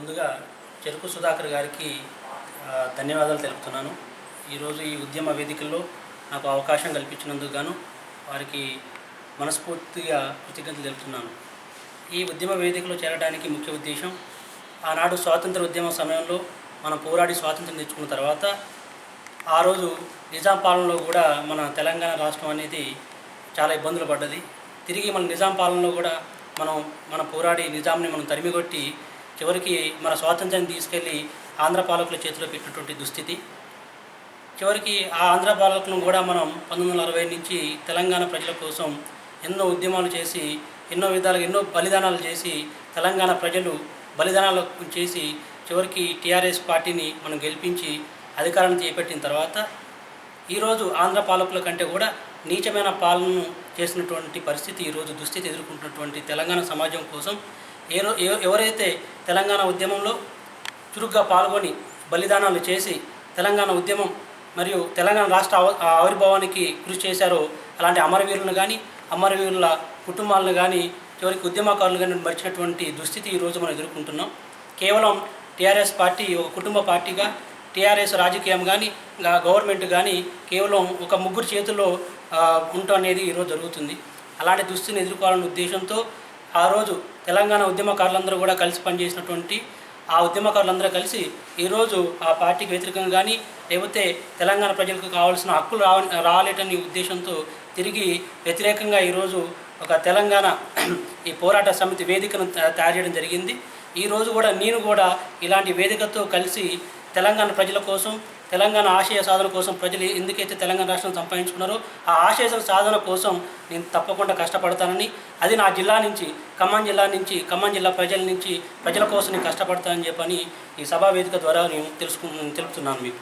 ముందుగా చెరుకు సుధాకర్ గారికి ధన్యవాదాలు తెలుపుతున్నాను. ఈరోజు ఈ ఉద్యమ వేదికల్లో నాకు అవకాశం కల్పించినందుకు గాను వారికి మనస్ఫూర్తిగా కృతజ్ఞతలు తెలుపుతున్నాను. ఈ ఉద్యమ వేదికలో చేరడానికి ముఖ్య ఉద్దేశం, ఆనాడు స్వాతంత్ర ఉద్యమ సమయంలో మనం పోరాడి స్వాతంత్రం తెచ్చుకున్న తర్వాత ఆ రోజు నిజాం పాలనలో కూడా మన తెలంగాణ రాష్ట్రం అనేది చాలా ఇబ్బందులు పడ్డది. తిరిగి మన నిజాం పాలనలో కూడా మన పోరాడి నిజాంని మనం తరిమికొట్టి చివరికి మన స్వాతంత్రాన్ని తీసుకెళ్ళి ఆంధ్ర పాలకుల చేతిలో పెట్టినటువంటి దుస్థితి. చివరికి ఆ ఆంధ్ర పాలకులను కూడా మనం 1960 నుంచి తెలంగాణ ప్రజల కోసం ఎన్నో ఉద్యమాలు చేసి ఎన్నో విధాలుగా ఎన్నో బలిదానాలు చేసి తెలంగాణ ప్రజలు బలిదానాలు చేసి చివరికి టీఆర్ఎస్ పార్టీని మనం గెలిపించి అధికారాన్ని చేపట్టిన తర్వాత ఈరోజు ఆంధ్ర పాలకుల కంటే కూడా నీచమైన పాలనను చేసినటువంటి పరిస్థితి, ఈరోజు దుస్థితి ఎదుర్కొంటున్నటువంటి తెలంగాణ సమాజం కోసం ఎవరైతే తెలంగాణ ఉద్యమంలో చురుగ్గా పాల్గొని బలిదానాలు చేసి తెలంగాణ ఉద్యమం మరియు తెలంగాణ రాష్ట్ర ఆవిర్భావానికి కృషి చేశారో అలాంటి అమరవీరులను కానీ అమరవీరుల కుటుంబాలను కానీ చివరికి ఉద్యమకారులు కానీ మరిచినటువంటి దుస్థితి ఈరోజు మనం ఎదుర్కొంటున్నాం. కేవలం టీఆర్ఎస్ పార్టీ ఒక కుటుంబ పార్టీగా, టీఆర్ఎస్ రాజకీయం కానీ గవర్నమెంట్ కానీ కేవలం ఒక ముగ్గురు చేతుల్లో ఉండటం అనేది ఈరోజు జరుగుతుంది. అలాంటి దుస్థితిని ఎదుర్కోవాలనే ఉద్దేశంతో ఆ రోజు తెలంగాణ ఉద్యమకారులందరూ కూడా కలిసి పనిచేసినటువంటి ఆ ఉద్యమకారులందరూ కలిసి ఈరోజు ఆ పార్టీకి వ్యతిరేకంగా కానీ లేకపోతే తెలంగాణ ప్రజలకు కావాల్సిన హక్కులు రాలేటని ఉద్దేశంతో తిరిగి వ్యతిరేకంగా ఈరోజు ఒక తెలంగాణ ఈ పోరాట సమితి వేదికను తయారు చేయడం జరిగింది. ఈరోజు కూడా నేను కూడా ఇలాంటి వేదికతో కలిసి తెలంగాణ ప్రజల కోసం, తెలంగాణ ఆశయ సాధన కోసం, ప్రజలు ఎందుకైతే తెలంగాణ రాష్ట్రం సంపాదించుకున్నారో ఆ ఆశయ సాధన కోసం నేను తప్పకుండా కష్టపడతానని, అది నా జిల్లా నుంచి ఖమ్మం జిల్లా ప్రజల కోసం నేను కష్టపడతానని చెప్పని ఈ సభా వేదిక ద్వారా నేను తెలుపుతున్నాను మీకు.